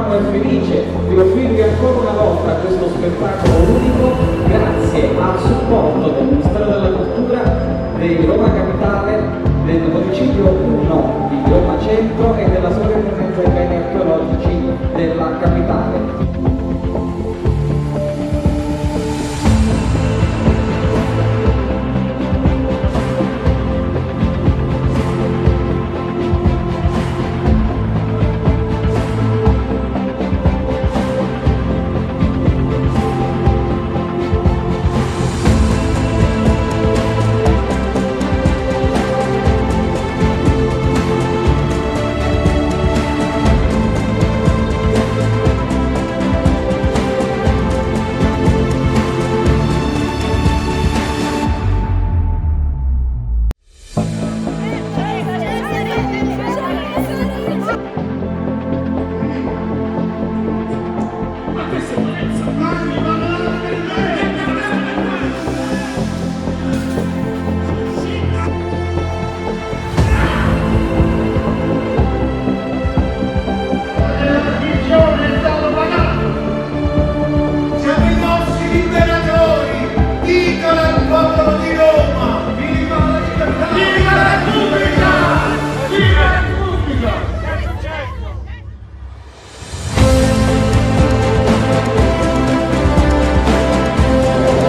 Romano è felice di offrirvi ancora una volta questo spettacolo unico grazie al supporto del Ministero della Cultura, di Roma Capitale, del Municipio 1 di Roma Centro e della Sovrintendenza dei beni archeologici della Capitale.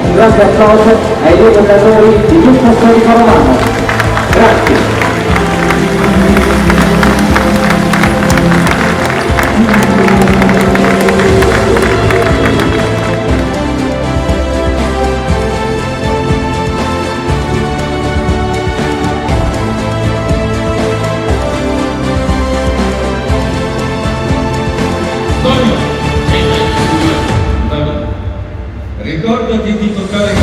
Un grande applauso ai rievocatori di Gruppo Storico Romano. Grazie. Ricordati di toccare